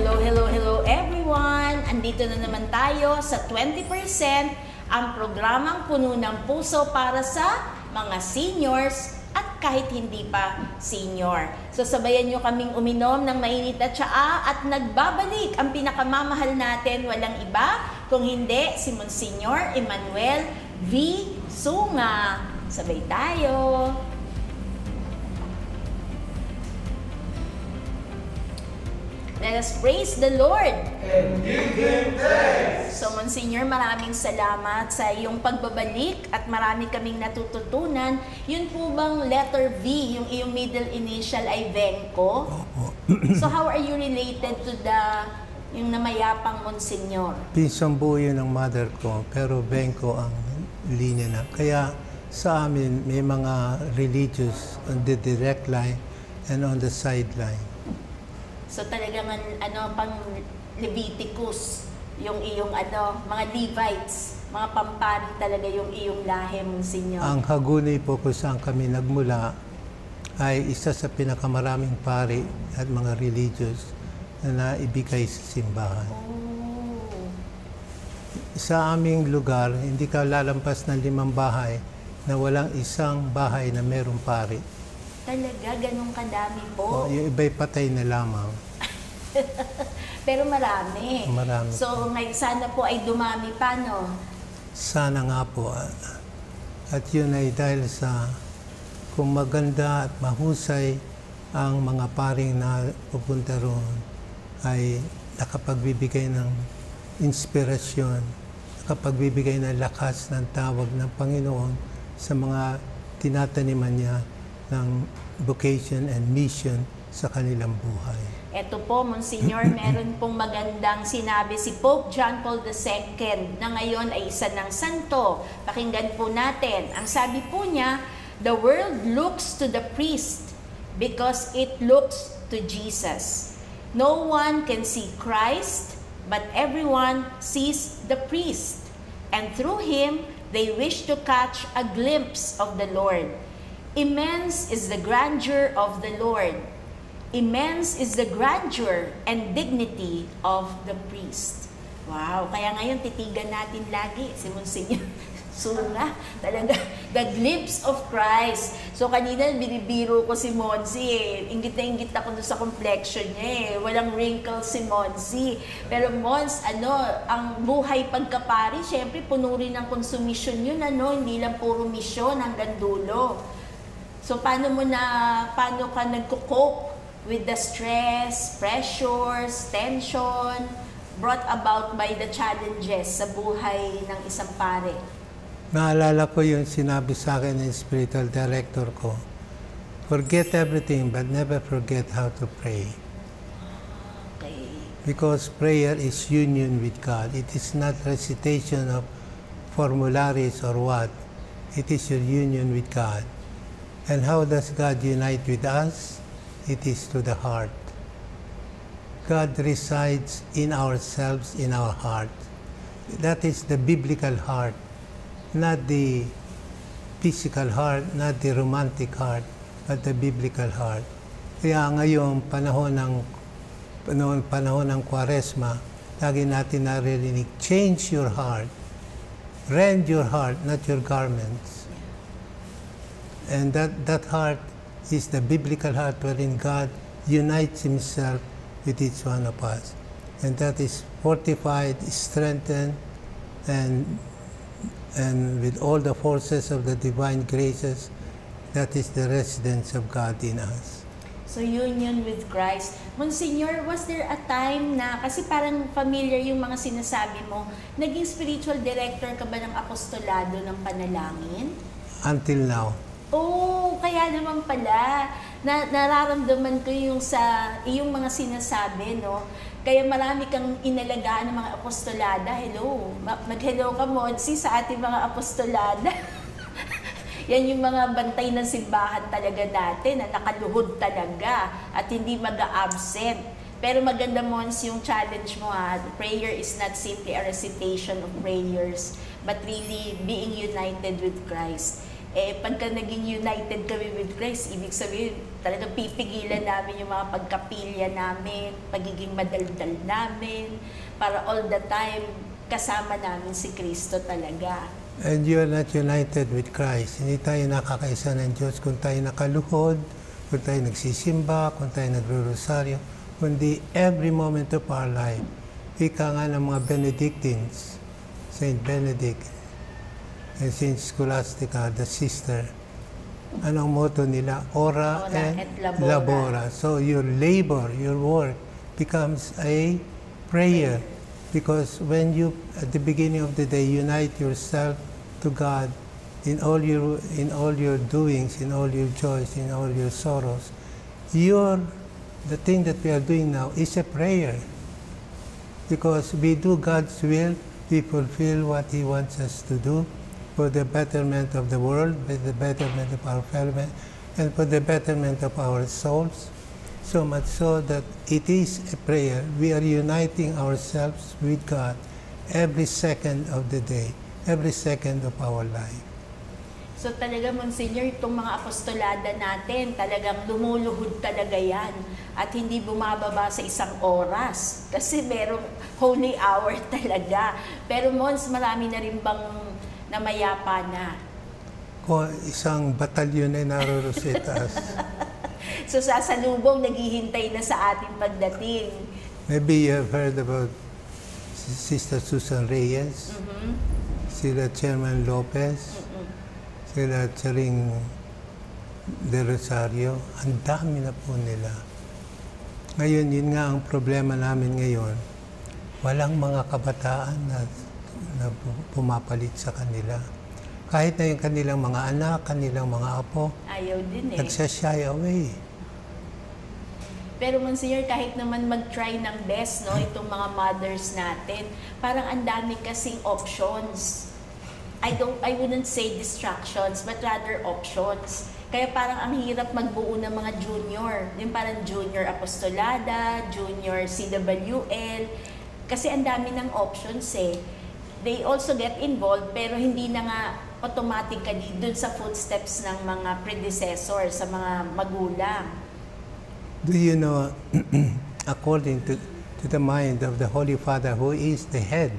Hello everyone! Andito na naman tayo sa 20%, ang programang puno ng puso para sa mga seniors at kahit hindi pa senior. So sabayan nyo kaming uminom ng mainit na tsaa at nagbabalik ang pinakamamahal natin, walang iba kung hindi si Monsignor Emmanuel V. Sunga. Sabay tayo! Let us praise the Lord. And give Him thanks. So, Monsignor, maraming salamat sa iyong pagbabalik at marami kaming natututunan. Yun po bang letter V, yung iyong middle initial ay Venko? Opo. So, how are you related to yung namayapang Monsignor? Pinsang buo yun ng mother ko, pero Venko ang linya na. Kaya sa amin, may mga religious on the direct line and on the sideline. So talagang pang Leviticus, yung iyong mga Levites, mga pampari talaga yung iyong lahi, Monsignor. Ang Hagunoy po kung saan kami nagmula ay isa sa pinakamaraming pari at mga religious na naibigay sa simbahan. Oh. Sa aming lugar, hindi ka lalampas ng 5 bahay na walang isang bahay na merong pari. Talaga, ganun kadami po? O, yung iba'y patay na lamang. Pero marami. Marami. So, sana po ay dumami pa, no? Sana nga po. At yun ay dahil sa kung maganda at mahusay ang mga paring na pupunta roon ay nakapagbibigay ng inspirasyon, nakapagbibigay ng lakas ng tawag ng Panginoon sa mga tinataniman niya ng vocation and mission sa kanilang buhay. Ito po, Monsignor, meron pong magandang sinabi si Pope John Paul II na ngayon ay isa ng santo. Pakinggan po natin. Ang sabi po niya, the world looks to the priest because it looks to Jesus. No one can see Christ, but everyone sees the priest. And through him, they wish to catch a glimpse of the Lord. Immense is the grandeur of the Lord. Immense is the grandeur and dignity of the priest. Wow! Kaya ngayon titigan natin lagi si Monsignor Sunga. Talaga, the glimpse of Christ. So kanina binibiro ko si Monsi eh. Ingit na ingit ako doon sa complexion niya eh. Walang wrinkles si Monsi. Pero Mons, ang buhay pagkapari, syempre puno rin ng konsumisyon yun, hindi lang puro misyon hanggang dulo. So paano ka nagko-cope with the stress, pressures, tension brought about by the challenges sa buhay ng isang pare? Naalala ko yung sinabi sa akin ng spiritual director ko, forget everything but never forget how to pray. Okay. Because prayer is union with God. It is not recitation of formularies or what. It is your union with God. And how does God unite with us? It is through the heart. God resides in ourselves, in our heart. That is the biblical heart, not the physical heart, not the romantic heart, but the biblical heart. Kaya ngayon, panahon ng Kwaresma, lagi natin naririnig, change your heart. Rend your heart, not your garments. And that heart is the biblical heart wherein God unites Himself with each one of us. And that is fortified, strengthened, and with all the forces of the divine graces, that is the residence of God in us. So, union with Christ. Monsignor, was there a time na, kasi parang familiar yung mga sinasabi mo, naging spiritual director ka ba ng apostolado ng panalangin? Until now. Oh, kaya naman pala, nararamdaman ko yung sa iyong mga sinasabi, no? Kaya marami kang inalagaan ng mga apostolada. Hello, mag-hello ka, Monsi, sa ating mga apostolada. Yan yung mga bantay ng simbahan talaga natin na nakaluhod talaga at hindi mag-absent. Pero maganda, Mons, yung challenge mo ha. Prayer is not simply a recitation of prayers, but really being united with Christ. Pagka naging united kami with Christ, ibig sabihin, talagang pipigilan namin yung mga pagkapilya namin, pagiging madaldal namin, para all the time kasama namin si Kristo talaga. And you are not united with Christ. Hindi tayo nakakaisa ng Diyos kung tayo nakaluhod, kung tayo nagsisimba, kung tayo nagro-rosaryo, kundi every moment of our life. Ika nga ng mga Benedictines, Saint Benedict and Saint Scholastica, the sister. Anong motto nila? Ora et labora. So your labor, your work becomes a prayer. Because when you, at the beginning of the day, unite yourself to God in all your doings, in all your joys, in all your sorrows, the thing that we are doing now is a prayer. Because we do God's will, we fulfill what He wants us to do for the betterment of the world, for the betterment of our fellow men, and for the betterment of our souls. So much so that it is a prayer. We are uniting ourselves with God every second of the day, every second of our life. So talaga, Monsignor, itong mga apostolada natin, talagang lumuluhod talaga yan. At hindi bumababa sa isang oras. Kasi merong holy hour talaga. Pero Mons, marami na rin bang namayapa na? Kung isang batalyon ay narorositas. So sasalubong, naghihintay na sa ating pagdating. Maybe you have heard about Sister Susan Reyes, sila Chairman Lopez, sila Charing de Rosario. Ang dami na po nila. Ngayon, yun nga ang problema namin ngayon. Walang mga kabataan na pumapalit sa kanila. Kahit na yung kanilang mga anak, kanilang mga apo, ayaw din eh. nagsashy away. Pero Monsignor, kahit naman mag-try ng best, no, itong mga mothers natin, parang ang dami kasing options. I wouldn't say distractions, but rather options. Kaya parang ang hirap magbuo ng mga junior. Yung parang junior apostolada, junior CWL. Kasi ang dami ng options eh. They also get involved, pero hindi na nga automatically dun sa footsteps ng mga predecessor, sa mga magulang. Do you know, according to the mind of the Holy Father, who is the head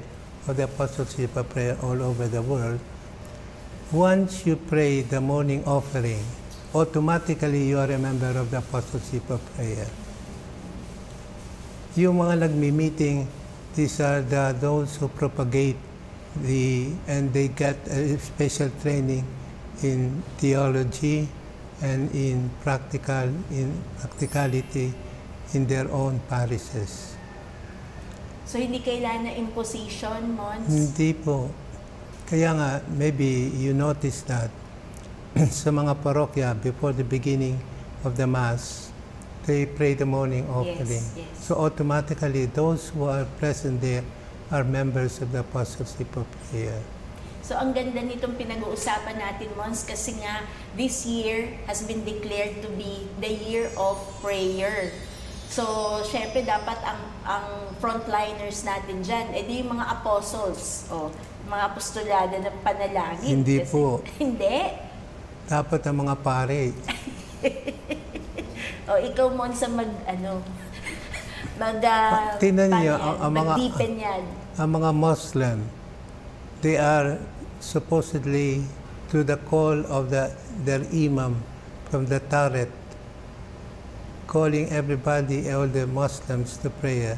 of the Apostleship of Prayer all over the world, once you pray the morning offering, automatically you are a member of the Apostleship of Prayer. Yung mga nagmi-meeting, these are those who propagate and they get a special training in theology and in practicality in their own parishes. So hindi kailangan na imposition, Mons? Hindi po. Kaya nga, maybe you notice that sa mga parokya, before the beginning of the Mass, they pray the morning offering. Yes, yes. So automatically, those who are present there are members of the Apostleship of Prayer. So ang ganda nitong pinag-uusapan natin, Mons, kasi nga this year has been declared to be the year of prayer. So, syempre dapat ang frontliners natin dyan, edi yung mga apostles, mga apostolada ng panalangin. Hindi kasi, po. Hindi? Dapat ang mga pare. Ikaw, Mons, Tingnan niyo, mag-deepen yan. Ang mga Muslim, they are supposedly to the call of their imam from the turret, calling everybody, all the Muslims to prayer.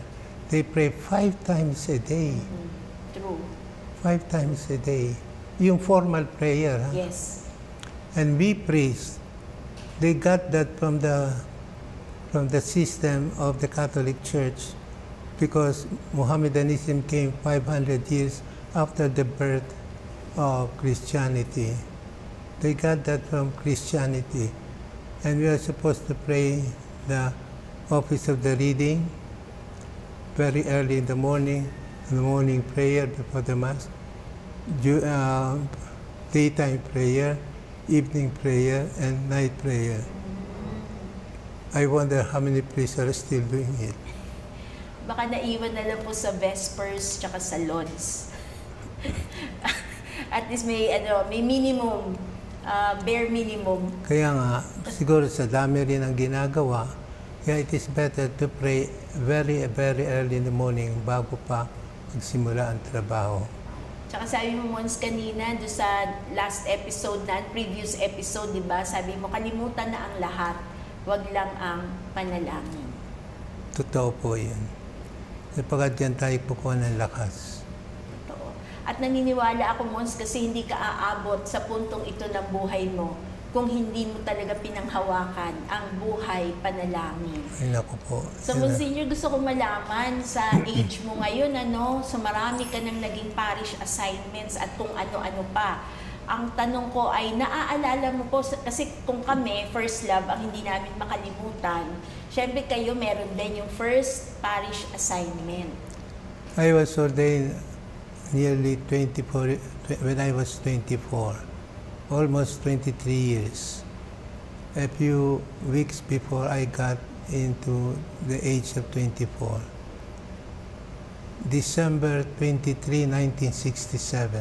They pray 5 times a day. True. 5 times a day. Yung formal prayer. Huh? Yes. And we priests, they got that from the system of the Catholic Church, because Mohammedanism came 500 years after the birth of Christianity. They got that from Christianity. And we are supposed to pray the office of the reading very early in the morning prayer before the Mass, daytime prayer, evening prayer, and night prayer. I wonder how many priests are still doing it. Baka naiwan na lang po sa Vespers tsaka sa Lauds. At least may minimum bare minimum. Kaya nga, siguro sa dami rin ang ginagawa, kaya it is better to pray very, very early in the morning bago pa magsimula ang trabaho. Tsaka sabi mo, Mons, kanina, do sa last episode na, previous episode, di ba? Sabi mo, kalimutan na ang lahat, wag lang ang panalangin. Totoo po yun. Sapagkat dyan tayo kukuha ng lakas. Totoo. At naniniwala ako, Mons, kasi hindi ka aabot sa puntong ito ng buhay mo kung hindi mo talaga pinanghawakan ang buhay panalangin. Ay, naku po. So, Monsignor, gusto ko malaman sa age mo ngayon, so marami ka nang naging parish assignments at kung ano-ano pa. Ang tanong ko ay, naaalala mo po, kasi kung kami, First Love, ang hindi namin makalimutan, syempre kayo meron din yung first parish assignment. I was ordained nearly 24, when I was 24. Almost 23 years. A few weeks before I got into the age of 24. December 23, 1967.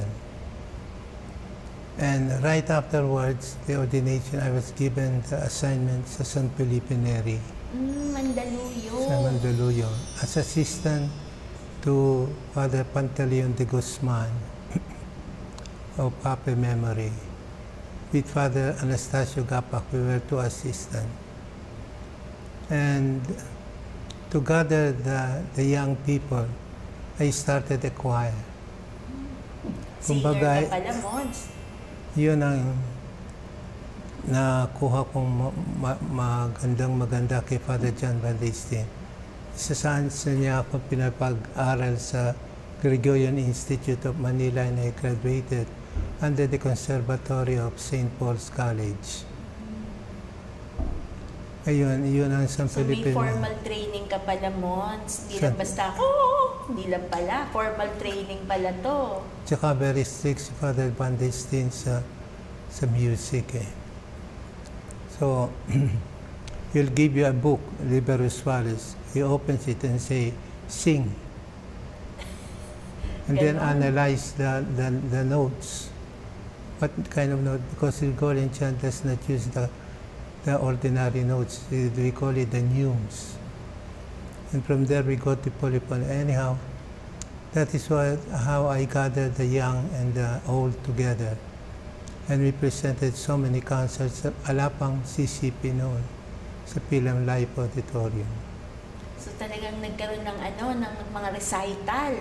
And right afterwards, the ordination, I was given the assignment sa San Felipe Neri. Mandaluyong. Sa Mandaluyong. As assistant to Father Pantaleon de Guzman of Pape Memory. With Father Anastasio Gapak, we were two assistants. And to gather the young people, I started a choir. Singer ka pala, Mons. Yun ang nakuha kong maganda kay Father John Van Deisteen. Isa sa niya ako pinapag-aral sa Gregorian Institute of Manila and I graduated under the Conservatory of St. Paul's College. Ayun, yun ang San Felipe. So may formal training ka pala, Mons. Hindi lang basta, hindi lang pala. Formal training pala to. Tsaka very strict si Father Van Deisteen sa music eh. So, he'll give you a book, Liber Usualis. He opens it and say, sing. And then analyze the notes. What kind of note? Because Gregorian chant does not use the ordinary notes. We call it the neumes. And from there we go to polyphony. Anyhow, that is how I gathered the young and the old together. And we presented so many concerts. Alapang CCP noon sa Pilem Life Auditorium. So talagang nagkaroon ng ng mga recital.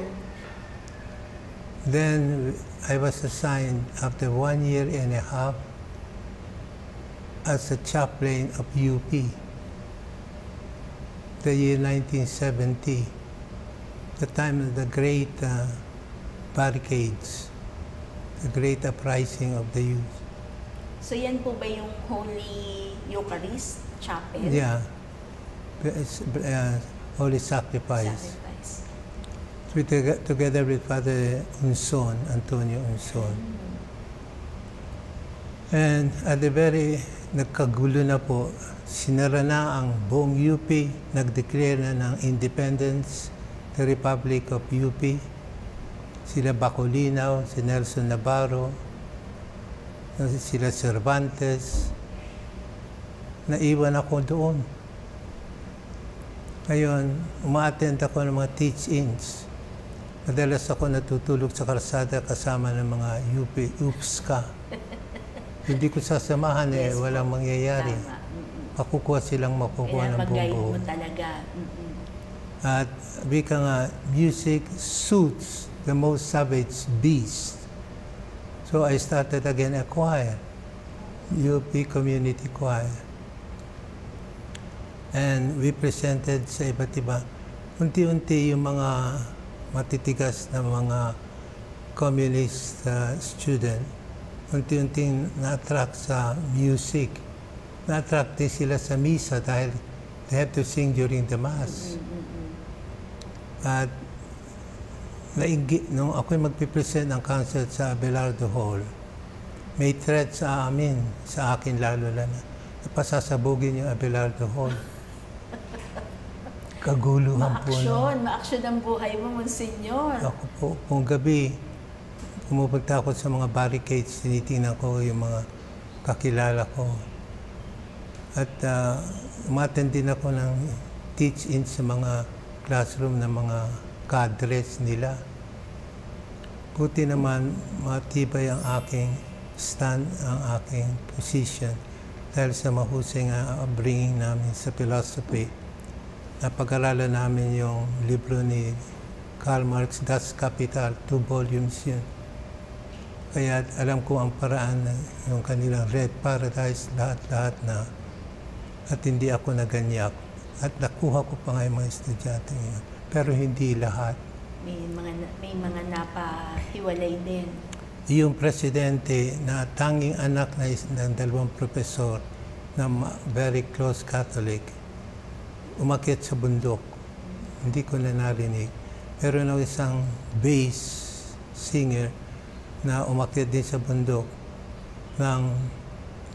Then I was assigned after 1 year and a half as a chaplain of UP. The year 1970, the time of the great barricades, the great uprising of the youth. So yan po ba yung Holy Eucharist Chapel? Yeah, Holy Sacrifice. Together with Father Unson, Antonio Unson. And at the very nagkagulo na po, sinara na ang buong UP, nag-declare na ng independence, the Republic of UP. Sila Bacolinaw, si Nelson Navarro, sila Cervantes. Naiwan ako doon. Ngayon, uma-attend ako ng mga teach-ins. Madalas ako natutulog sa kalsada kasama ng mga UPSCA. Hindi ko sasamahan walang mangyayari. Makukuha silang makukuha ng buong mo talaga. At bika nga, music suits the most savage beast. So I started again a choir, UP Community Choir. And we presented sa iba't iba. Unti-unti yung mga matitigas na mga communist student, unti-unting na-attract sa music. Na-attract din sila sa misa dahil they have to sing during the Mass. At nung ako'y magpipresent ng concert sa Abelardo Hall, may threat sa amin, sa akin lalo na napasasabugin yung Abelardo Hall. Kaguluhan po. Ma-action ang buhay mo, Monsignor. Ako po, kung gabi, pumupunta ako sa mga barricades, tinitingnan ko yung mga kakilala ko. At umattend din ako ng teach-in sa mga classroom ng mga cadres nila. Buti naman matibay ang aking stand, ang aking position dahil sa mahusay nga upbringing namin sa philosophy. Napag-aralan namin yung libro ni Karl Marx, Das Kapital, 2 volumes yun. Kaya alam ko ang paraan ng yung kanilang Red Paradise, lahat-lahat na, at hindi ako naganyak. At nakuha ko pa nga yung mga estudyante ngayon. Pero hindi lahat. May mga napahiwalay din. Yung presidente na tanging anak ng 2 profesor na very close Catholic, umakyat sa bundok. Hindi ko na narinig. Pero na isang bass singer na umakyat din sa bundok nang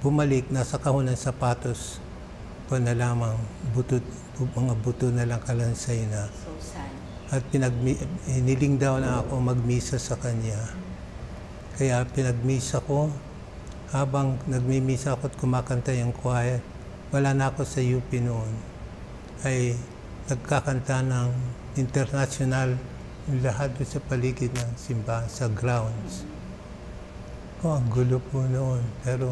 bumalik, nasa kahon ng sapatos pa na lamang, mga buto na lang kalansay na. So sad. At hiniling daw na ako magmisa sa kanya. Kaya pinagmisa ko, habang nagmimisa ako at kumakanta yung choir, wala na ako sa UP noon, ay nagkakanta ng international lahat sa paligid ng simbahan, sa grounds. Ang gulo po noon, pero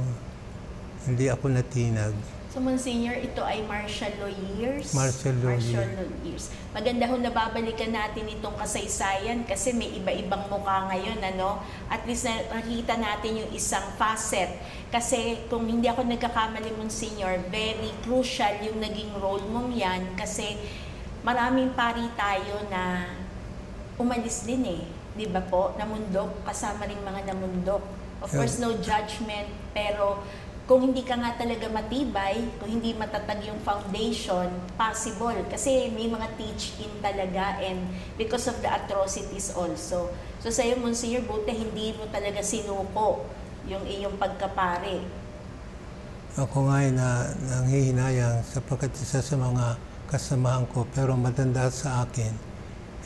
hindi ako natinag. So, Monsignor, ito ay martial law years? Martial law years. Maganda ho nababalikan natin itong kasaysayan kasi may iba-ibang mukha ngayon, ano? At least nakita natin yung isang facet. Kasi kung hindi ako nagkakamali, Monsignor, very crucial yung naging role mong yan kasi maraming pari tayo na umalis din eh. Di ba po? Namundok, kasama rin mga namundok. Of course, no judgment, pero kung hindi ka nga talaga matibay, kung hindi matatag yung foundation, possible. Kasi may mga teach-in talaga and because of the atrocities also. So sa'yo, Monsignor, buti hindi mo talaga sinuko yung iyong pagkapare. Ako nga ay nanghihinayang sapagkat isa sa mga kasamahan ko, pero matanda sa akin,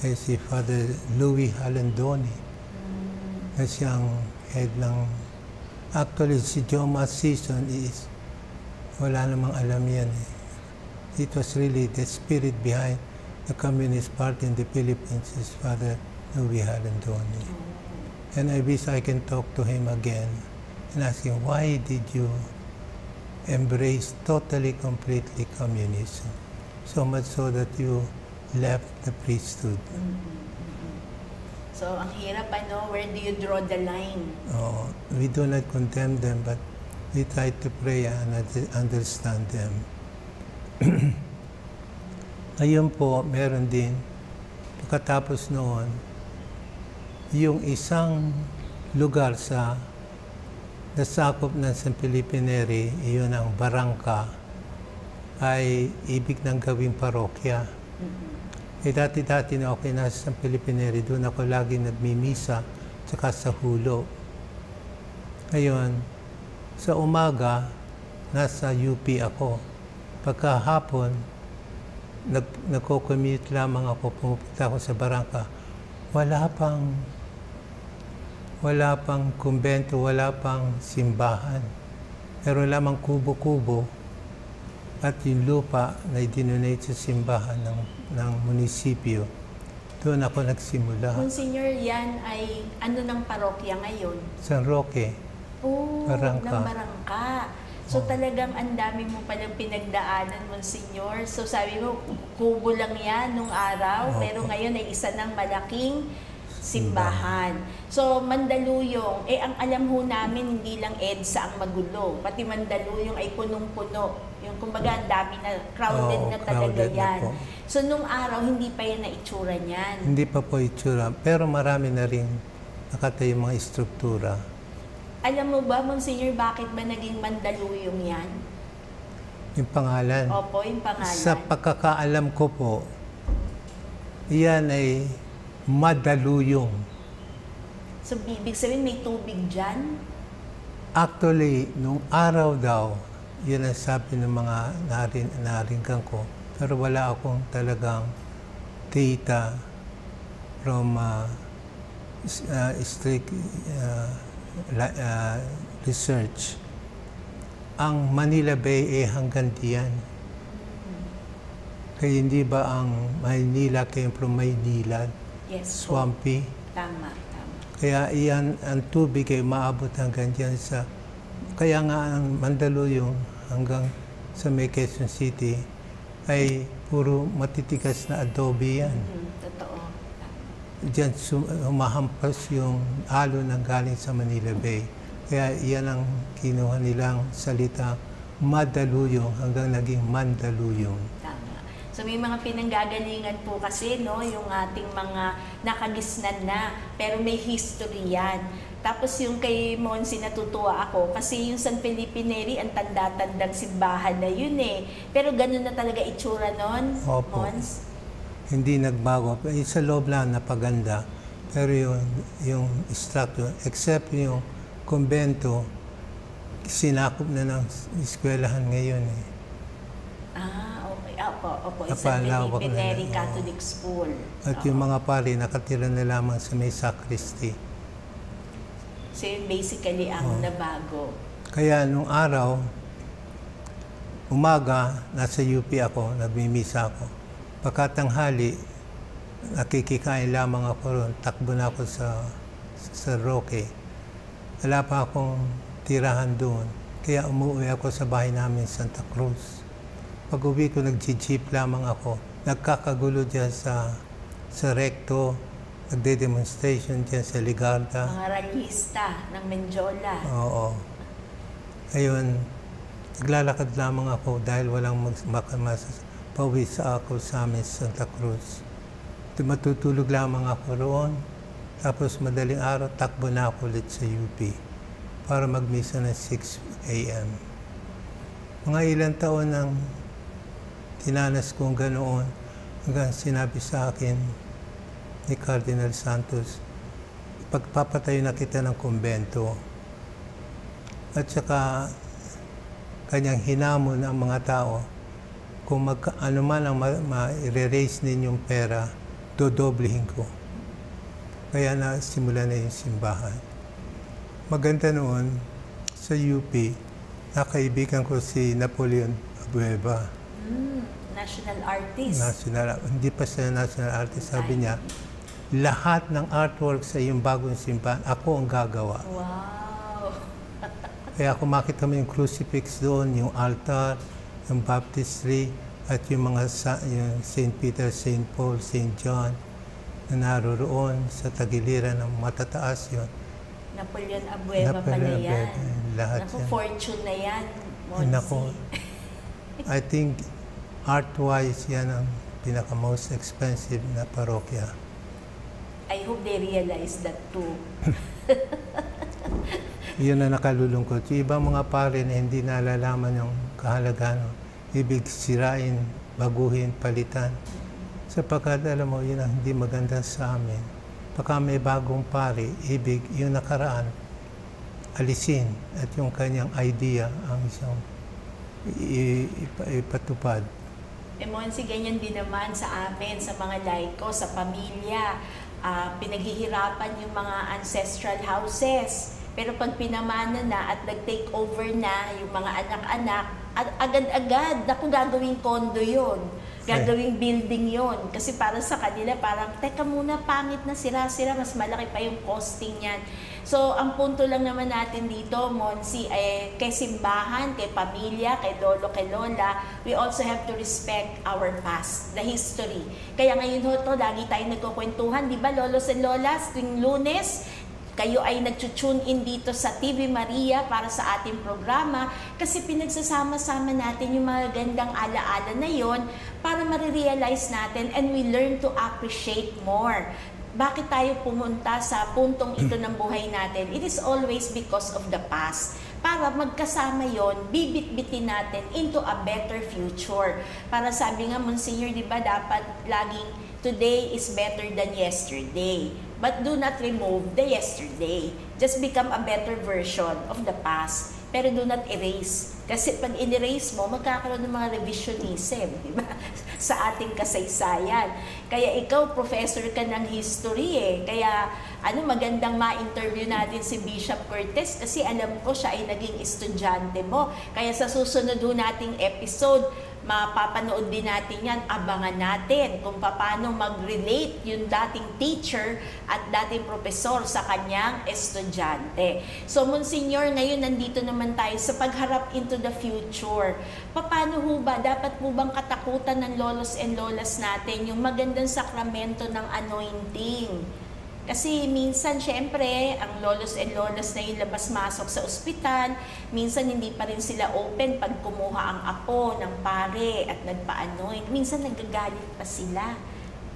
ay si Father Louis Halandoni, na siyang head ng. Actually, si Joma Season is, wala namang alam yan eh. It was really the spirit behind the Communist Party in the Philippines is Father Louis Halandoni. And I wish I can talk to him again and ask him, why did you embrace totally, completely communism? So much so that you left the priesthood. So, ang hirap, ano? Where do you draw the line? We do not condemn them, but we try to pray and understand them. Ngayon po, meron din, pagkatapos noon, yung isang lugar sa nasakop ng San Felipe Neri, iyon ang Barangka, ay ibig ng gawing parokya. Dati-dati na ako nasa San Felipe Neri, doon ako lagi nagmimisa, tsaka sa hulo. Ngayon, sa umaga, nasa UP ako. Pagkahapon, nagko-commute lamang ako, pumupunta ako sa Barangka. Wala pang kumbento, wala pang simbahan. Meron lamang kubo-kubo at yung lupa na i-donate sa simbahan ng munisipyo. Doon ako nagsimula. Monsignor, yan ay ano ng parokya ngayon? San Roque. Barangka. Ng Barangka. So talagang ang dami mo palang pinagdaanan, Monsignor. So sabi mo, kubo lang yan nung araw, pero ngayon ay isa ng malaking simbahan. So Mandaluyong, ang alam ho namin hindi lang EDSA ang magulo, pati Mandaluyong ay punong-puno. Yung kumbaga ang dami na, crowded na talaga yan. So nung araw, hindi pa yan na itsura niyan. Hindi pa po itsura, pero marami na rin nakatayo mga estruktura. Alam mo ba, Monsignor, bakit ba naging Mandaluyong yan? Yung pangalan? Opo, yung pangalan. Sa pagkakaalam ko po, yan ay Madaluyong. So, ibig sabihin may tubig dyan? Actually, nung araw daw, yun ang sabi ng mga naringgan ko. Pero wala akong talagang data from strict research. ang Manila Bay hanggang diyan. Kaya hindi ba ang Maynila came from Maynila? Yes. Swampy? Tama. Kaya iyan, ang tubig ay maabot hanggang diyan sa... Kaya nga ang Mandaluyong hanggang sa may Quezon City ay puro matitigas na adobe yan. Totoo. Diyan humahampas yung alon ng galing sa Manila Bay. Kaya iyan ang kinuha nilang salita, Madaluyong hanggang naging Mandaluyong. So may mga pinanggagalingan po kasi, no, yung ating mga nakagisnan na, pero may history yan. Tapos yung kay Monsi natutuwa ako kasi yung San Felipe Neri, ang tanda-tandang simbahan na yun eh. Pero ganun na talaga itsura nun, Opo. Mons? Hindi nagbago. Sa loob lang napaganda. Pero yung structure, except yung kumbento, sinakop na ng eskwelahan ngayon eh. Opo, San Felipe Neri Catholic School. At yung mga pari, nakatira na lamang sa may sacristy. So yun basically ang nabago. Kaya nung araw, umaga, nasa UP ako, nagmimisa ako. Pagkatanghali, nakikikain lamang ako ron. Takbo na ako sa Roque. Wala pa akong tirahan doon. Kaya umuwi ako sa bahay namin, Santa Cruz. Pag-uwi ko, nag-jeep lamang ako. Nagkakagulo dyan sa Recto, nagde-demonstration dyan sa Ligarda. Mga rallyista ng Menjola. Oo. Ngayon, naglalakad lamang ako dahil walang pauwi sa ako sa amin sa Santa Cruz. Matutulog lamang ako roon. Tapos madaling araw, takbo na ako ulit sa UP para magmisa ng 6 a.m. Mga ilang taon nang tinanas kong ganoon hanggang sinabi sa akin ni Cardinal Santos, pagpapatayo na kita ng kumbento. At saka kanyang hinamon ang mga tao, kung ano man ang ma-raise ninyong pera, dodoblihin ko. Kaya nasimula na yung simbahan. Maganda noon, sa UP, nakaibigan ko si Napoleon Abueva. National artist. Hindi pa siya national artist. Sabi niya, lahat ng artwork sa iyong bagong simbahan, ako ang gagawa. Wow! Kaya kung makita mo yung crucifix doon, yung altar, yung baptistry, at yung mga yung St. Peter, St. Paul, St. John, na naroroon sa tagiliran ng matataas yun. Napoleon Abueva pala yan. Lahat Naku, yan. fortune na yan, Monsi. Naku, I think art-wise yan ang pinaka-most expensive na parokya. I hope they realize that too. Yun na nakalulungkot. Yung ibang mga pare na hindi nalalaman yung kahalagaan, ibig sirain, baguhin, palitan. Sapagkat alam mo, yun ang hindi maganda sa amin. Pagka may bagong pare, ibig yung nakaraan, alisin at yung kanyang idea ang isang ipatupad. Monsi, ganyan din naman sa amin, sa mga laiko, sa pamilya. Pinaghihirapan yung mga ancestral houses. Pero pag pinamana na at nag-take over na yung mga anak-anak, agad-agad, naku, gagawing condo yun. Gagawing building yon. Kasi para sa kanila, parang, teka muna, pangit na sira-sira, mas malaki pa yung costing yan. So, ang punto lang naman natin dito, Monsi, ay kay simbahan, kay pamilya, kay lolo, kay lola, we also have to respect our past, the history. Kaya ngayon ho to, lagi tayo nagkukwentuhan, di ba, lolos and lolas, tuwing Lunes, kayo ay nag-tune in dito sa TV Maria para sa ating programa kasi pinagsasama-sama natin yung mga gandang alaala na yon para marirealize natin and we learn to appreciate more. Bakit tayo pumunta sa puntong ito ng buhay natin? It is always because of the past. Para magkasama yon, bibit-bitin natin into a better future. Para sabi nga, Monsignor, di ba, dapat laging today is better than yesterday. But do not remove the yesterday. Just become a better version of the past. pero do not erase. Kasi pag in-erase mo, magkakaroon ng mga revisionism, di ba? Sa ating kasaysayan. Kaya ikaw, professor ka ng history eh. Kaya magandang ma-interview natin si Bishop Curtis kasi alam ko siya ay naging estudyante mo. Kaya sa susunod nating episode, mapapanood din natin yan, abangan natin kung paano mag-relate yung dating teacher at dating profesor sa kanyang estudyante. So, Monsignor, ngayon nandito naman tayo sa pagharap into the future. Paano ho ba, dapat po bang katakutan ng lolos and lolas natin yung magandang sakramento ng anointing? Kasi minsan, syempre, ang lolos and lolas na yung labas-masok sa ospital, minsan hindi pa rin sila open pag kumuha ang apo ng pare at nagpa-anoint. Minsan nagagalit pa sila.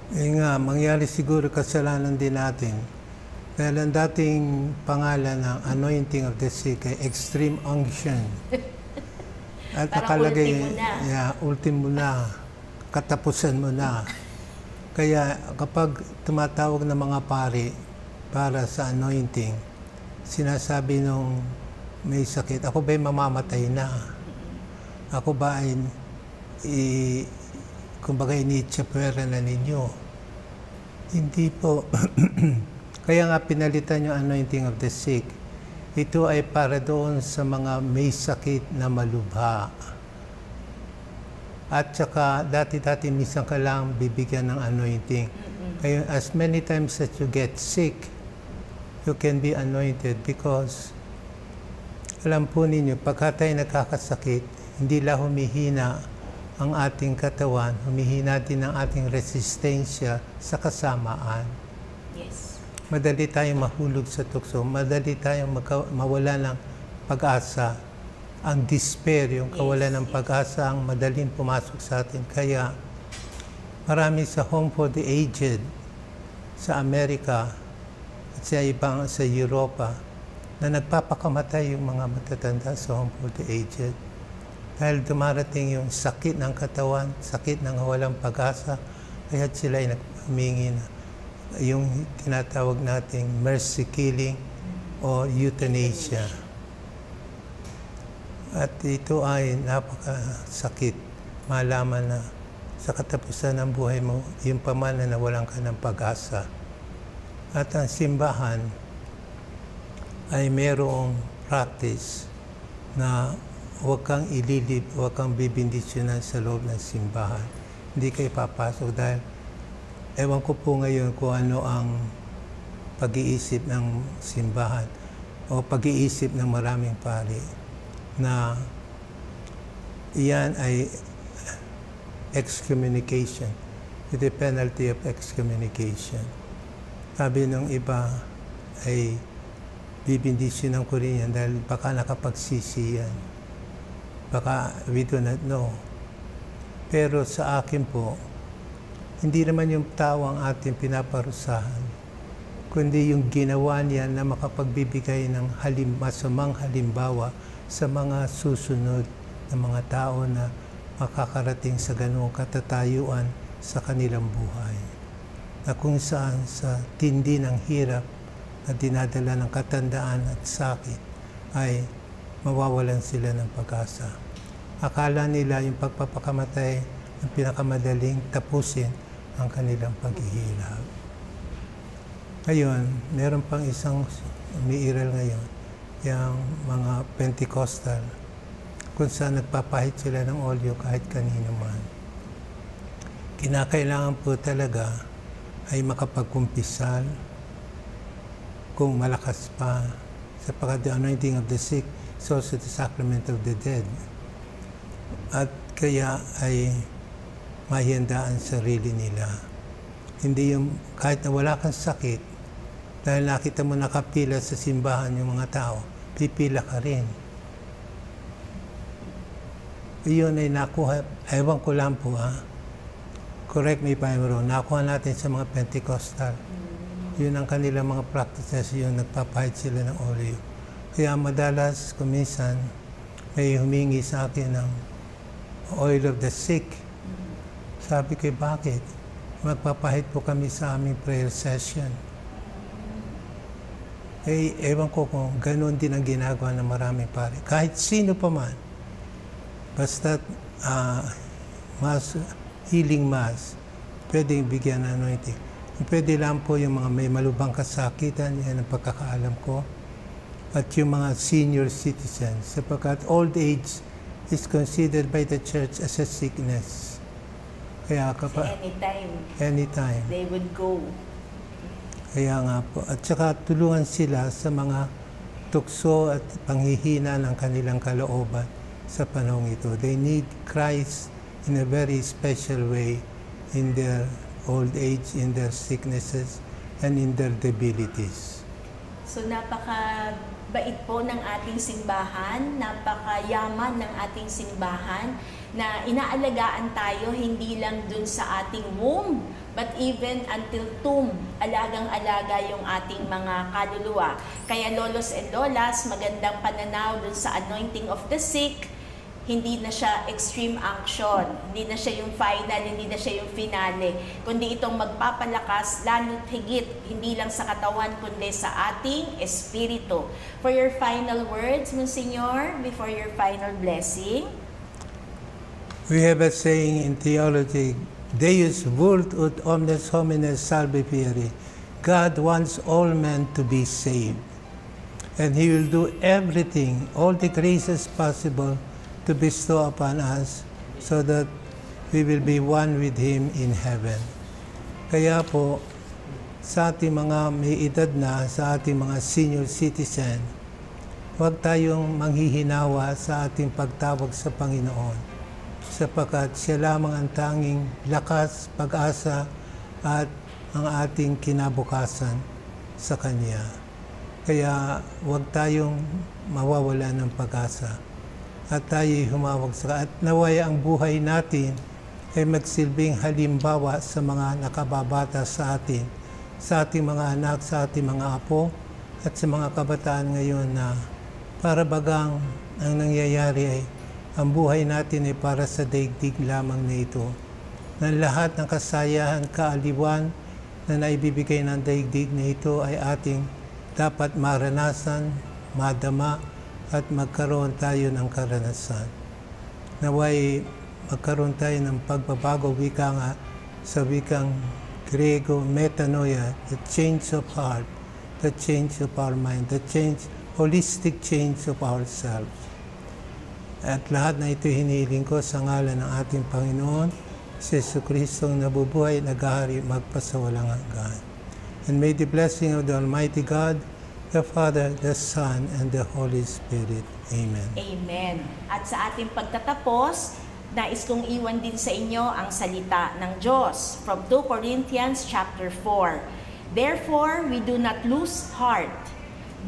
Nga, mangyari siguro kasalanan din natin. Dahil ang dating pangalan ng anointing of the sick ay extreme unction. At nakalagay, ultimo na, katapusan mo na. Kaya kapag tumatawag ng mga pari para sa anointing, sinasabi nung may sakit, ako ba'y mamamatay na? Ako ba ay kumbaga initsapwera na ninyo? Hindi po. Kaya nga pinalitan yung anointing of the sick. Ito ay para doon sa mga may sakit na malubha. At saka, dati-dati minsan ka lang bibigyan ng anointing. Kaya as many times that you get sick, you can be anointed because alam po ninyo, pagka tayo nagkakasakit, hindi lang humihina ang ating katawan, humihina din ang ating resistensya sa kasamaan. Yes. Madali tayong mahulog sa tukso, madali tayong mawala ng pag-asa. Ang despair, yung kawalan ng pag-asa, ang madaling pumasok sa atin. Kaya marami sa Home for the Aged sa Amerika at sa Europa na nagpapakamatay yung mga matatanda sa Home for the Aged. Dahil dumarating yung sakit ng katawan, sakit ng walang pag-asa, kaya sila ay humingi na yung tinatawag nating mercy killing o euthanasia. At ito ay napakasakit. Malaman na sa katapusan ng buhay mo, yung pamana na walang ka ng pag-asa. At ang simbahan ay merong practice na huwag kang ililib, huwag kang bibindisyonan sa loob ng simbahan. Hindi kayo papasok dahil ewan ko po ngayon kung ano ang pag-iisip ng simbahan o pag-iisip ng maraming pari na iyan ay excommunication, with the penalty of excommunication. Sabi ng iba ay bibindisyonan ko rin yan dahil baka nakapagsisi yan. Baka we do not know. Pero sa akin po, hindi naman yung tao ang ating pinaparusahan, kundi yung ginawa niya na makapagbibigay ng masamang halimbawa sa mga susunod na mga tao na makakarating sa ganoong katatayuan sa kanilang buhay. Na kung saan sa tindi ng hirap na dinadala ng katandaan at sakit ay mawawalan sila ng pag-asa. Akala nila yung pagpapakamatay ang pinakamadaling tapusin ang kanilang paghihirap. Ngayon, meron pang isang umiiral ngayon, yung mga Pentecostal, kung saan nagpapahit sila ng olyo kahit kanino man. Kinakailangan po talaga ay makapagkumpisal kung malakas pa, sapagkat the anointing of the sick is also the sacrament of the dead. At kaya ay mahihandaan sarili nila. Hindi yung kahit na wala kang sakit, dahil nakita mo nakapila sa simbahan yung mga tao, pipila ka rin. Iyon ay nakuha, ewan ko lang po correct me if I'm wrong, nakuha natin sa mga Pentecostal. Yun ang kanilang mga practices, yun nagpapahid sila ng olyo. Kaya madalas, kuminsan, may humingi sa akin ng oil of the sick. Sabi ko, bakit? Magpapahid po kami sa aming prayer session. Eh, ewan ko kung ganoon din ang ginagawa ng maraming pare. Kahit sino pa man, basta healing mass, pwedeng bigyan ng anointing. Pwede lang po yung mga may malubhang kasakitan, yan ang pagkakaalam ko. At yung mga senior citizens, sapagkat old age is considered by the church as a sickness. Kaya anytime they would go. Kaya nga po. At saka tulungan sila sa mga tukso at panghihina ng kanilang kalooban sa panahong ito. They need Christ in a very special way in their old age, in their sicknesses, and in their debilities. So napakabait po ng ating simbahan, napakayaman ng ating simbahan na inaalagaan tayo hindi lang dun sa ating womb, but even until tomb, alagang-alaga yung ating mga kaluluwa. Kaya lolos and lolas, magandang pananaw dun sa anointing of the sick. Hindi na siya extreme action, hindi na siya yung final, hindi na siya yung finale, kundi itong magpapalakas lalo't higit, hindi lang sa katawan, kundi sa ating espiritu. For your final words, Monsignor, before your final blessing. We have a saying in theology, Deus vult ut omnes homines salvifieri. God wants all men to be saved. And He will do everything, all the graces possible, to bestow upon us so that we will be one with Him in heaven. Kaya po, sa ating mga may edad na, sa ating mga senior citizen, huwag tayong manghihinawa sa ating pagtawag sa Panginoon, sapagkat Siya lamang ang tanging lakas, pag-asa, at ang ating kinabukasan sa Kanya. Kaya huwag tayong mawawala ng pag-asa. At tayo'y humawag sa at naway ang buhay natin ay magsilbing halimbawa sa mga nakababata sa atin, sa ating mga anak, sa ating mga apo, at sa mga kabataan ngayon na para bagang ang nangyayari ay ang buhay natin ay para sa daigdig lamang na ito. Na lahat ng kasayahan, kaaliwan na naibibigay ng daigdig na ito ay ating dapat maranasan, madama, at magkaroon tayo ng karanasan. Naway magkaroon tayo ng pagbabago, wika nga sa wikang Griego, metanoia, the change of heart, the change of our mind, the holistic change of ourselves. At lahat na ito hinihiling ko sa ngalan ng ating Panginoon, si Jesucristo ang nabubuhay, naghahari, magpasawalang hanggan. And may the blessing of the Almighty God, the Father, the Son, and the Holy Spirit. Amen. Amen. At sa ating pagtatapos, nais kong iwan din sa inyo ang salita ng Diyos from 2 Corinthians chapter 4. Therefore, we do not lose heart.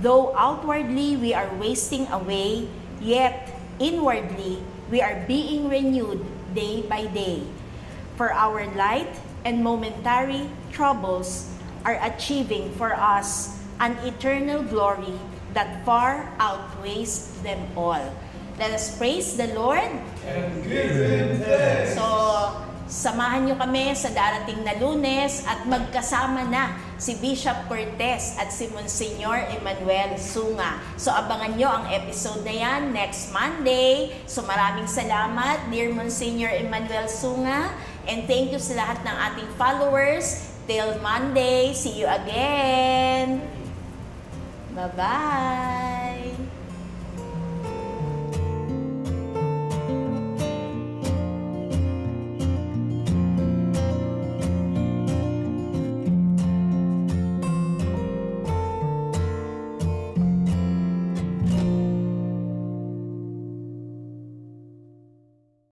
Though outwardly we are wasting away, yet inwardly we are being renewed day by day. For our light and momentary troubles are achieving for us an eternal glory that far outweighs them all. Let us praise the Lord and give Him thanks. So, samahan nyo kami sa darating na Lunes at magkasama na si Bishop Cortez at si Monsignor Emmanuel Sunga. So, abangan nyo ang episode na yan next Monday. So, maraming salamat, dear Monsignor Emmanuel Sunga. And thank you sa lahat ng ating followers. Till Monday, see you again. Bye-bye!